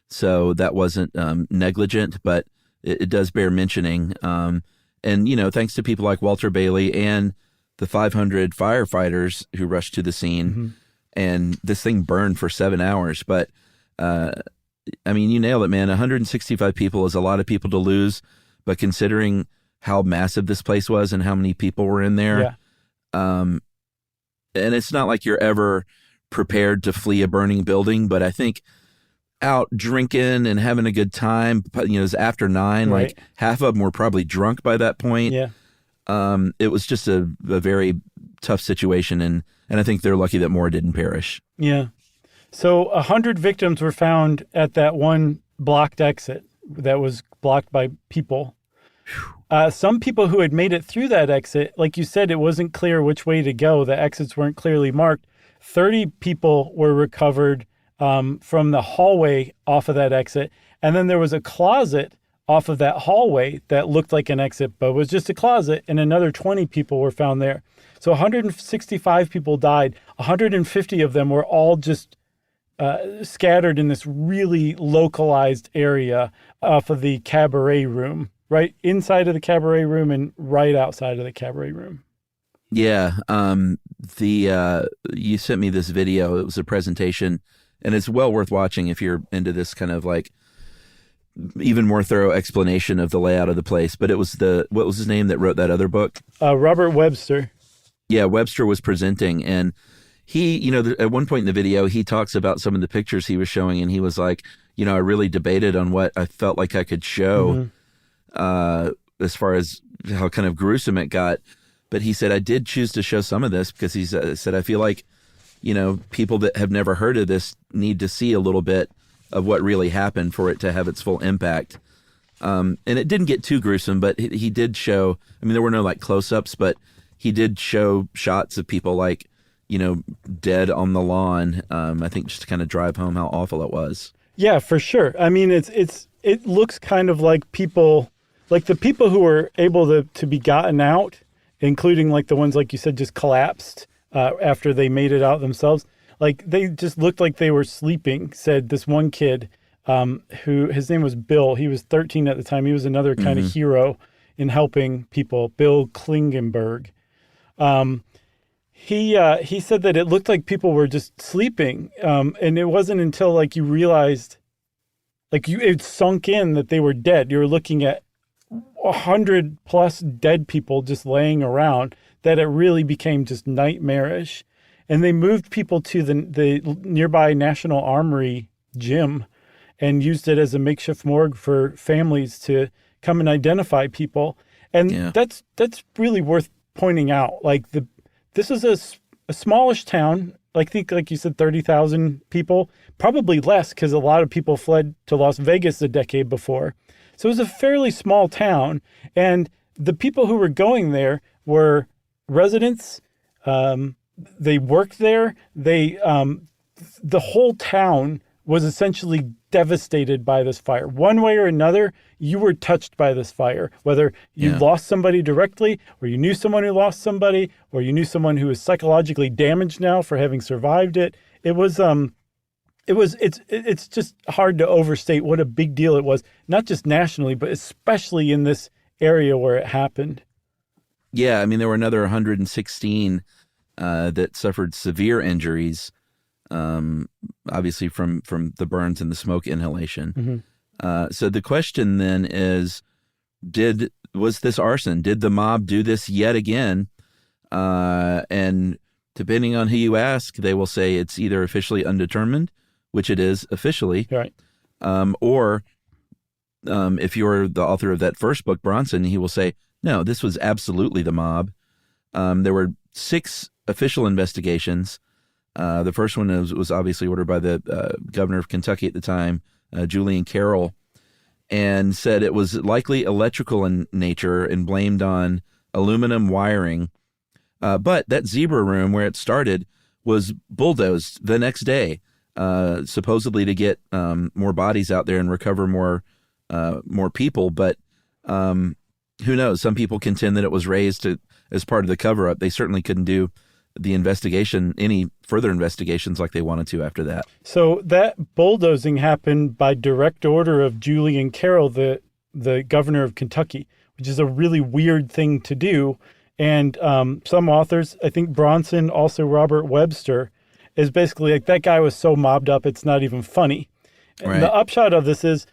so that wasn't negligent, but it does bear mentioning. And, thanks to people like Walter Bailey and the 500 firefighters who rushed to the scene, and this thing burned for 7 hours. But, you nailed it, man. 165 people is a lot of people to lose, but considering how massive this place was and how many people were in there, and it's not like you're ever prepared to flee a burning building, but I think out drinking and having a good time, it was after 9, right. Like half of them were probably drunk by that point. Yeah. It was just a very tough situation, and I think they're lucky that more didn't perish. Yeah. So 100 victims were found at that one blocked exit that was blocked by people. Some people who had made it through that exit, like you said, it wasn't clear which way to go. The exits weren't clearly marked. 30 people were recovered from the hallway off of that exit. And then there was a closet off of that hallway that looked like an exit, but was just a closet, and another 20 people were found there. So 165 people died. 150 of them were all just scattered in this really localized area off of the cabaret room, right inside of the cabaret room and right outside of the cabaret room. Yeah. You sent me this video. It was a presentation, and it's well worth watching if you're into this kind of like even more thorough explanation of the layout of the place. But it was what was his name that wrote that other book? Robert Webster. Yeah, Webster was presenting, and he, at one point in the video, he talks about some of the pictures he was showing, and he was like, I really debated on what I felt like I could show as far as how kind of gruesome it got. But he said, I did choose to show some of this because he said, I feel like, people that have never heard of this need to see a little bit of what really happened for it to have its full impact. And it didn't get too gruesome, but he did show, there were no like close-ups, but he did show shots of people like, dead on the lawn. I think just to kind of drive home how awful it was. Yeah, for sure. It looks kind of like people, like the people who were able to be gotten out, including like the ones, like you said, just collapsed after they made it out themselves. Like they just looked like they were sleeping, said this one kid who, his name was Bill. He was 13 at the time. He was another kind of hero in helping people, Bill Klingenberg. He said that it looked like people were just sleeping. And it wasn't until like you realized, it sunk in that they were dead. You were looking at 100 plus dead people just laying around, that it really became just nightmarish. And they moved people to the nearby National Armory gym and used it as a makeshift morgue for families to come and identify people. And that's really worth pointing out. Like this is a smallish town. I think, like you said, 30,000 people, probably less because a lot of people fled to Las Vegas a decade before. So it was a fairly small town. And the people who were going there were residents. They worked there. The whole town was essentially devastated by this fire. One way or another, you were touched by this fire, whether you lost somebody directly, or you knew someone who lost somebody, or you knew someone who is psychologically damaged now for having survived it. It's just hard to overstate what a big deal it was, not just nationally, but especially in this area where it happened. Yeah, there were another 116 that suffered severe injuries, obviously from the burns and the smoke inhalation. So the question then is, was this arson? Did the mob do this yet again? And depending on who you ask, they will say it's either officially undetermined, which it is officially, right? Or if you're the author of that first book, Bronson, he will say, no, this was absolutely the mob. There were 6 official investigations. The first one was obviously ordered by the governor of Kentucky at the time, Julian Carroll, and said it was likely electrical in nature and blamed on aluminum wiring. But that zebra room where it started was bulldozed the next day, supposedly to get more bodies out there and recover more people. But who knows? Some people contend that it was raised as part of the cover-up. They certainly couldn't do the investigation, any further investigations like they wanted to after that. So that bulldozing happened by direct order of Julian Carroll, the governor of Kentucky, which is a really weird thing to do. And some authors, I think Bronson, also Robert Webster, is basically like, that guy was so mobbed up, it's not even funny. And Right. the upshot of this is,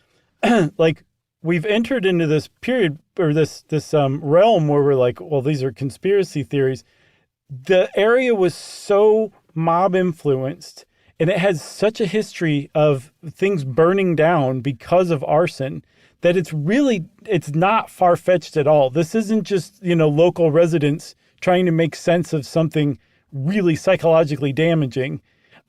like, we've entered into this period or this realm where we're like, well, these are conspiracy theories. The area was so mob influenced, and it has such a history of things burning down because of arson, that it's not far-fetched at all. This isn't just, local residents trying to make sense of something really psychologically damaging.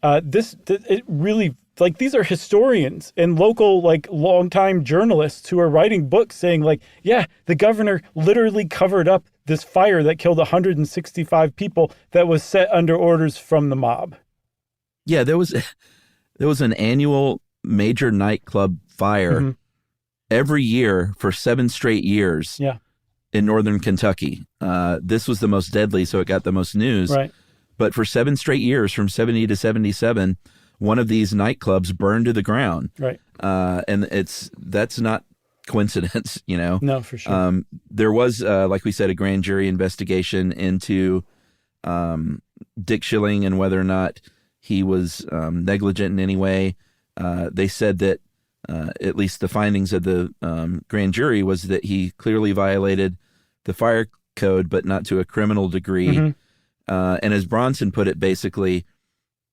It really, like, these are historians and local, like, longtime journalists who are writing books saying, like, yeah, the governor literally covered up this fire that killed 165 people that was set under orders from the mob. Yeah, there was an annual major nightclub fire every year for 7 straight years in northern Kentucky. This was the most deadly, so it got the most news. Right. But for 7 straight years, from 70 to 77, one of these nightclubs burned to the ground. Right. And that's not coincidence, No, for sure. There was, like we said, a grand jury investigation into Dick Schilling and whether or not he was negligent in any way. They said that at least the findings of the grand jury was that he clearly violated the fire code, but not to a criminal degree. And as Bronson put it, basically,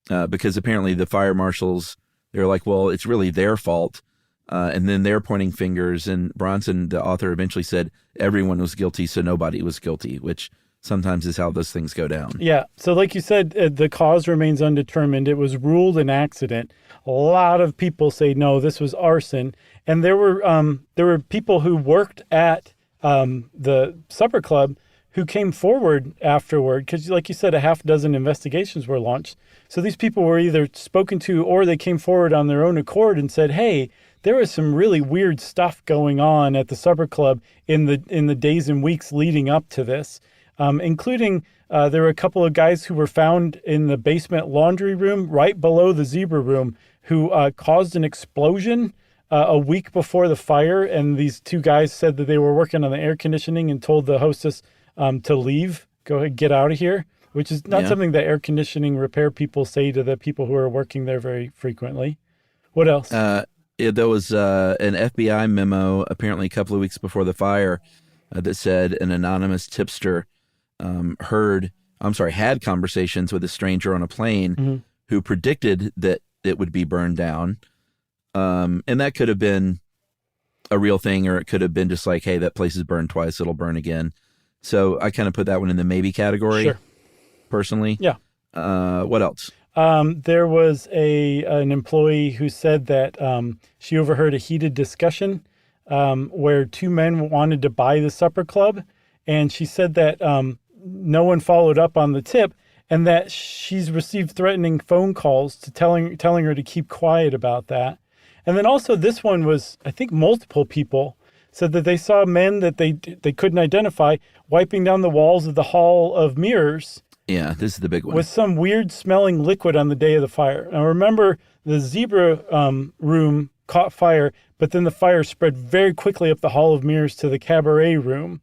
because apparently the fire marshals, they're like, well, it's really their fault. And then they're pointing fingers. And Bronson, the author, eventually said everyone was guilty, so nobody was guilty, which sometimes is how those things go down. Yeah. So like you said, the cause remains undetermined. It was ruled an accident. A lot of people say, no, this was arson. And there were people who worked at the supper club who came forward afterward, because like you said, a half dozen investigations were launched. So these people were either spoken to or they came forward on their own accord and said, hey, there was some really weird stuff going on at the supper club in the days and weeks leading up to this, including there were a couple of guys who were found in the basement laundry room right below the zebra room who caused an explosion a week before the fire. And these 2 guys said that they were working on the air conditioning and told the hostess to leave, go ahead, get out of here, which is not something that air conditioning repair people say to the people who are working there very frequently. What else? There was an FBI memo apparently a couple of weeks before the fire that said an anonymous tipster had conversations with a stranger on a plane who predicted that it would be burned down. And that could have been a real thing, or it could have been just like, hey, that place is burned twice, it'll burn again. So I kind of put that one in the maybe category, personally. Yeah. What else? There was an employee who said that she overheard a heated discussion where 2 men wanted to buy the supper club, and she said that no one followed up on the tip, and that she's received threatening phone calls to telling her to keep quiet about that. And then also this one was, I think multiple people said that they saw men that they couldn't identify wiping down the walls of the Hall of Mirrors. Yeah, this is the big one. With some weird smelling liquid on the day of the fire. Now remember, the zebra room caught fire, but then the fire spread very quickly up the Hall of Mirrors to the cabaret room.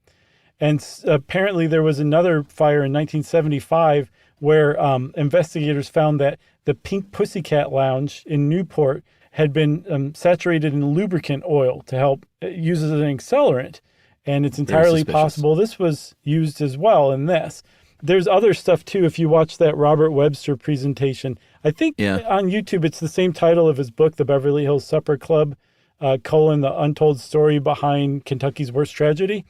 And apparently there was another fire in 1975 where investigators found that the Pink Pussycat Lounge in Newport had been saturated in lubricant oil to help use as an accelerant. And it's entirely possible this was used as well in this. There's other stuff, too, if you watch that Robert Webster presentation. I think on YouTube, it's the same title of his book, The Beverly Hills Supper Club, the untold story behind Kentucky's worst tragedy.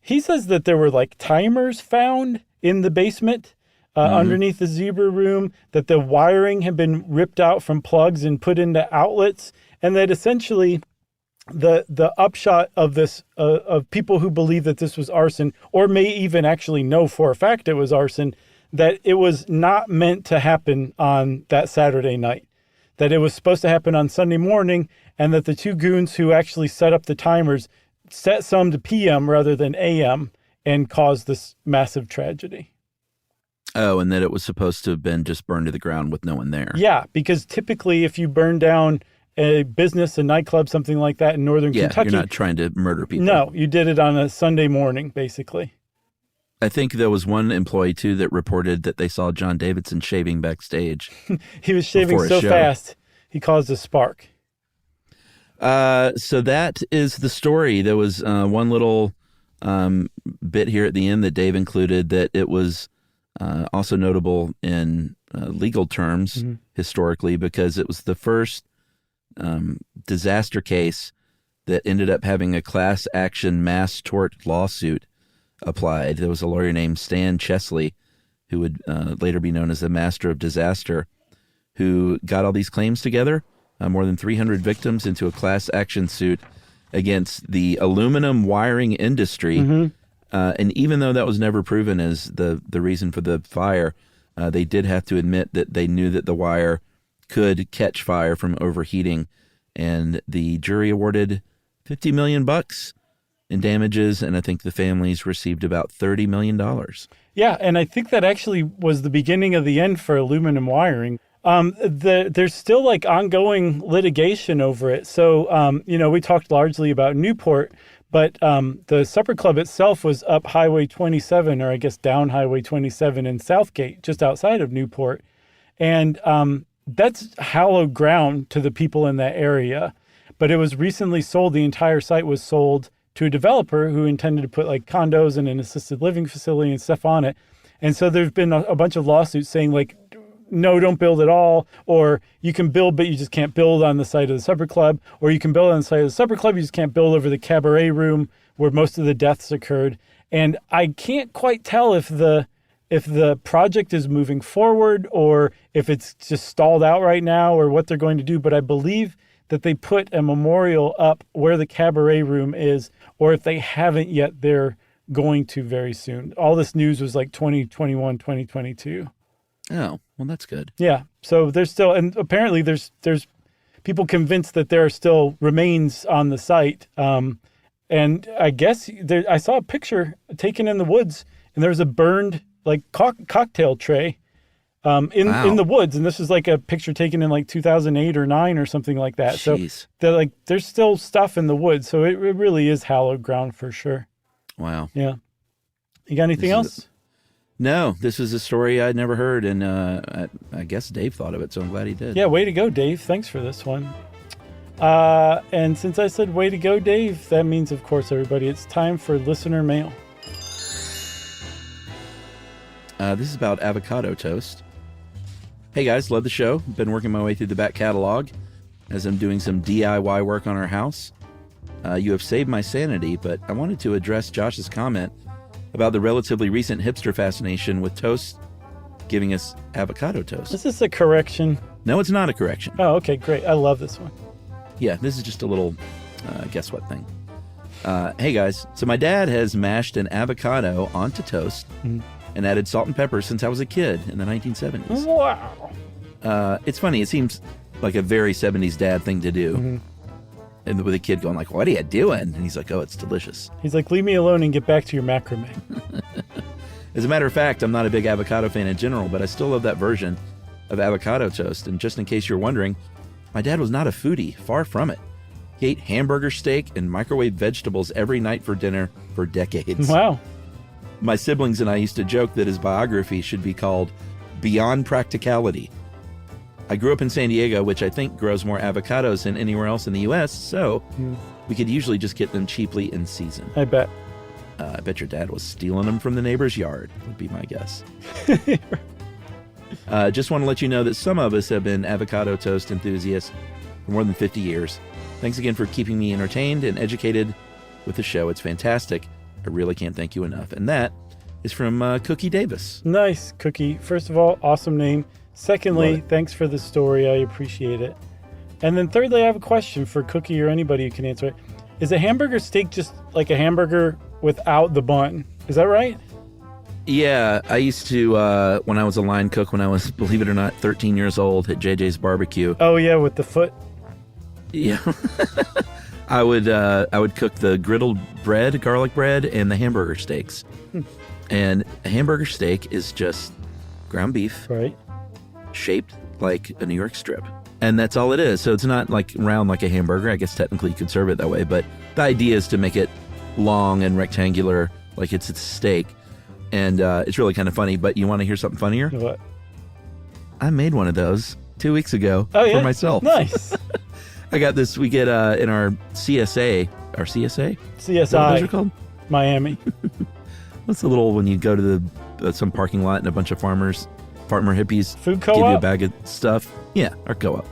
He says that there were like timers found in the basement underneath the zebra room, that the wiring had been ripped out from plugs and put into outlets, and that essentially the upshot of this, of people who believe that this was arson, or may even actually know for a fact it was arson, that it was not meant to happen on that Saturday night, that it was supposed to happen on Sunday morning, and that the two goons who actually set up the timers set some to PM rather than AM and caused this massive tragedy. Oh, and that it was supposed to have been just burned to the ground with no one there. Yeah, because typically if you burn down a business, a nightclub, something like that in northern Kentucky. You're not trying to murder people. No, you did it on a Sunday morning, basically. I think there was one employee, too, that reported that they saw John Davidson shaving backstage. He was shaving so fast, he caused a spark. So that is the story. There was one little bit here at the end that Dave included that it was also notable in legal terms historically, because it was the first disaster case that ended up having a class action mass tort lawsuit applied. There was a lawyer named Stan Chesley, who would later be known as the Master of Disaster, who got all these claims together, more than 300 victims, into a class action suit against the aluminum wiring industry. And even though that was never proven as the reason for the fire, they did have to admit that they knew that the wire could catch fire from overheating. And the jury awarded $50 million in damages, and I think the families received about $30 million. Yeah, and I think that actually was the beginning of the end for aluminum wiring. There's still like ongoing litigation over it. So, we talked largely about Newport, but the Supper Club itself was up Highway 27, or I guess down Highway 27 in Southgate, just outside of Newport. And that's hallowed ground to the people in that area. But it was recently sold. The entire site was sold to a developer who intended to put like condos and an assisted living facility and stuff on it. And so there's been a bunch of lawsuits saying like, no, don't build at all, or you can build, but you just can't build on the site of the Supper Club, or you can build on the site of the Supper Club, you just can't build over the cabaret room where most of the deaths occurred. And I can't quite tell if the project is moving forward or if it's just stalled out right now or what they're going to do, but I believe that they put a memorial up where the cabaret room is, or if they haven't yet, they're going to very soon. All this news was like 2021, 2022. Oh, well, that's good. Yeah. So there's still, and apparently there's people convinced that there are still remains on the site. And I guess I saw a picture taken in the woods, and there was a burned like cocktail tray in the woods. And this is like a picture taken in like 2008 or 9 or something like that. Jeez. So there's still stuff in the woods. So it really is hallowed ground for sure. Wow. Yeah. You got anything else? No, this is a story I'd never heard, and I guess Dave thought of it, so I'm glad he did. Yeah, way to go, Dave. Thanks for this one. And since I said way to go, Dave, that means, of course, everybody, it's time for listener mail. This is about avocado toast. Hey, guys, love the show. Been working my way through the back catalog as I'm doing some DIY work on our house. You have saved my sanity, but I wanted to address Josh's comment about the relatively recent hipster fascination with toast giving us avocado toast. Is this a correction? No, it's not a correction. Oh, okay, great. I love this one. Yeah, this is just a little guess what thing. Hey, guys. So my dad has mashed an avocado onto toast and added salt and pepper since I was a kid in the 1970s. Wow. It's funny. It seems like a very 70s dad thing to do. And with a kid going like, what are you doing? And he's like, oh, it's delicious. He's like, leave me alone and get back to your macrame. As a matter of fact, I'm not a big avocado fan in general, but I still love that version of avocado toast. And just in case you're wondering, my dad was not a foodie, far from it. He ate hamburger steak and microwave vegetables every night for dinner for decades. Wow. My siblings and I used to joke that his biography should be called Beyond Practicality. I grew up in San Diego, which I think grows more avocados than anywhere else in the U.S., so we could usually just get them cheaply in season. I bet. I bet your dad was stealing them from the neighbor's yard, would be my guess. Just want to let you know that some of us have been avocado toast enthusiasts for more than 50 years. Thanks again for keeping me entertained and educated with the show. It's fantastic. I really can't thank you enough. And that is from Cookie Davis. Nice, Cookie. First of all, awesome name. Secondly, thanks for the story. I appreciate it. And then thirdly, I have a question for Cookie or anybody who can answer it. Is a hamburger steak just like a hamburger without the bun? Is that right? Yeah, I used to, when I was a line cook, when I was, believe it or not, 13 years old at JJ's Barbecue. Oh, yeah, with the foot. Yeah. I would cook the griddled bread, garlic bread, and the hamburger steaks. And a hamburger steak is just ground beef, right, shaped like a New York strip. And that's all it is. So it's not like round like a hamburger. I guess technically you could serve it that way. But the idea is to make it long and rectangular like it's a steak. And it's really kind of funny. But you want to hear something funnier? What? I made one of those 2 weeks ago for myself. Nice. I got this. We get in our CSA. Our CSA? CSI. Is that what those are called? Miami. What's the little, when you go to some parking lot and a bunch of farmer hippies Food co-op? give you a bag of stuff? Yeah, our co-op.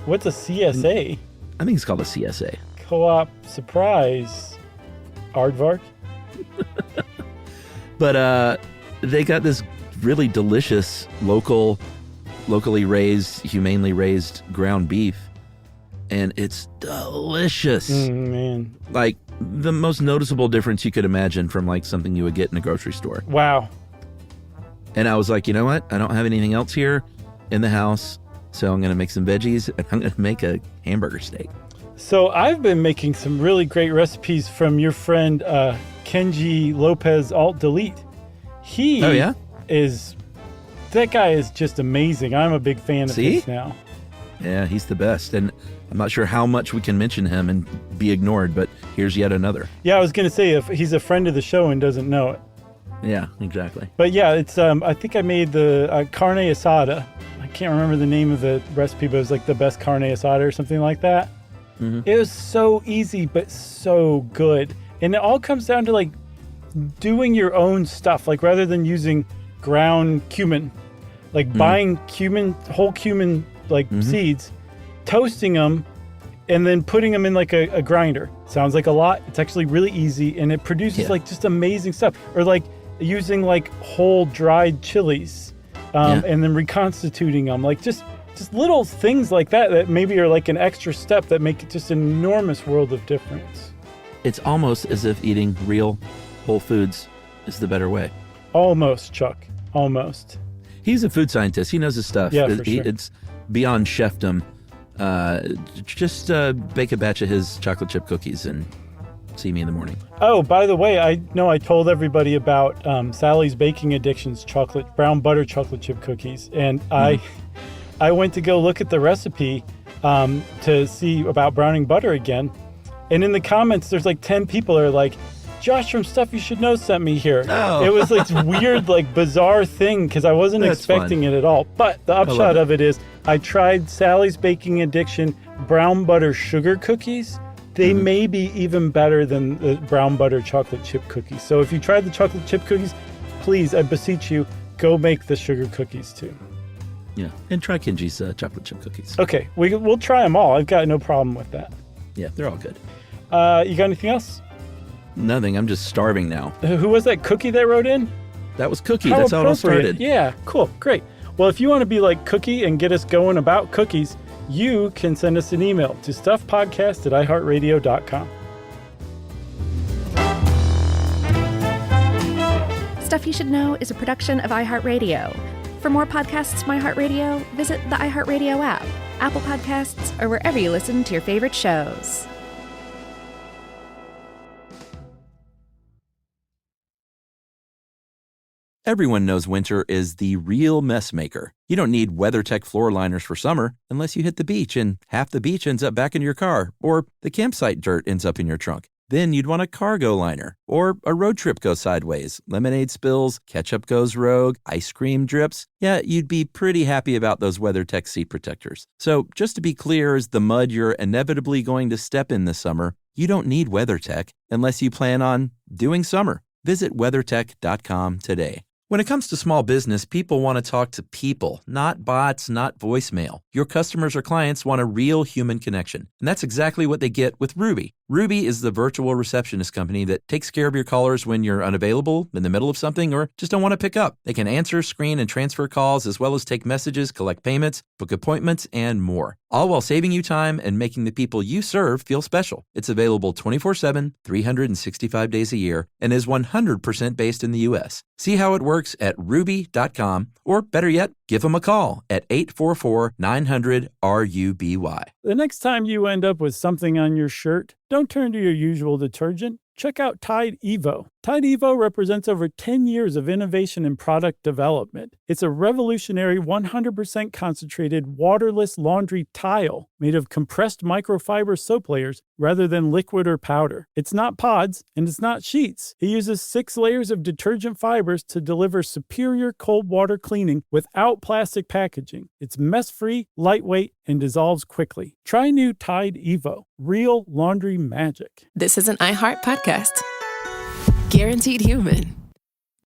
What's a CSA? I think it's called a CSA. Co-op surprise. Aardvark? But they got this really delicious locally raised, humanely raised ground beef. And it's delicious. Man. Like the most noticeable difference you could imagine from like something you would get in a grocery store. Wow. And I was like, you know what? I don't have anything else here in the house. So I'm going to make some veggies and I'm going to make a hamburger steak. So I've been making some really great recipes from your friend Kenji Lopez Alt Delete. That guy is just amazing. I'm a big fan of his now. Yeah, he's the best. And I'm not sure how much we can mention him and be ignored, but here's yet another. Yeah, I was going to say, if he's a friend of the show and doesn't know it. Yeah, exactly. But yeah, it's I think I made the carne asada. I can't remember the name of the recipe, but it was like the best carne asada or something like that. Mm-hmm. It was so easy, but so good. And it all comes down to like doing your own stuff, like rather than using ground cumin, like buying whole cumin, like seeds, toasting them, and then putting them in like a grinder. Sounds like a lot. It's actually really easy, and it produces like just amazing stuff. Or like using like whole dried chilies, and then reconstituting them, like just little things like that maybe are like an extra step that make it just an enormous world of difference. It's almost as if eating real whole foods is the better way. Almost, Chuck. Almost. He's a food scientist. He knows his stuff. Yeah, for sure. It's beyond chefdom. Just bake a batch of his chocolate chip cookies and see me in the morning. Oh, by the way, I know I told everybody about Sally's Baking Addiction's brown butter chocolate chip cookies. And I went to go look at the recipe to see about browning butter again. And in the comments, there's like 10 people that are like, Josh from Stuff You Should Know sent me here. Oh. It was like weird, like bizarre thing because I wasn't expecting it at all. But the upshot of it is I tried Sally's Baking Addiction brown butter sugar cookies. They may be even better than the brown butter chocolate chip cookies. So if you tried the chocolate chip cookies, please, I beseech you, go make the sugar cookies too. Yeah, and try Kenji's chocolate chip cookies. Okay, we'll try them all. I've got no problem with that. Yeah, they're all good. You got anything else? Nothing. I'm just starving now. Who was that Cookie that wrote in? That was Cookie. That's how it all started. Yeah, cool. Great. Well, if you want to be like Cookie and get us going about cookies, you can send us an email to stuffpodcast@iheartradio.com. Stuff You Should Know is a production of iHeartRadio. For more podcasts from iHeartRadio, visit the iHeartRadio app, Apple Podcasts, or wherever you listen to your favorite shows. Everyone knows winter is the real mess maker. You don't need WeatherTech floor liners for summer unless you hit the beach and half the beach ends up back in your car, or the campsite dirt ends up in your trunk. Then you'd want a cargo liner, or a road trip goes sideways, lemonade spills, ketchup goes rogue, ice cream drips. Yeah, you'd be pretty happy about those WeatherTech seat protectors. So just to be clear, as the mud you're inevitably going to step in this summer, you don't need WeatherTech unless you plan on doing summer. Visit WeatherTech.com today. When it comes to small business, people want to talk to people, not bots, not voicemail. Your customers or clients want a real human connection. And that's exactly what they get with Ruby. Ruby is the virtual receptionist company that takes care of your callers when you're unavailable, in the middle of something, or just don't want to pick up. They can answer, screen, and transfer calls, as well as take messages, collect payments, book appointments, and more. All while saving you time and making the people you serve feel special. It's available 24/7, 365 days a year, and is 100% based in the U.S. See how it works at ruby.com, or better yet, give them a call at 844-900-RUBY. The next time you end up with something on your shirt, don't turn to your usual detergent. Check out Tide Evo. Tide Evo represents over 10 years of innovation in product development. It's a revolutionary 100% concentrated waterless laundry tile made of compressed microfiber soap layers rather than liquid or powder. It's not pods and it's not sheets. It uses 6 layers of detergent fibers to deliver superior cold water cleaning without plastic packaging. It's mess-free, lightweight, and dissolves quickly. Try new Tide Evo. Real laundry magic. This is an iHeart podcast. Guaranteed Human.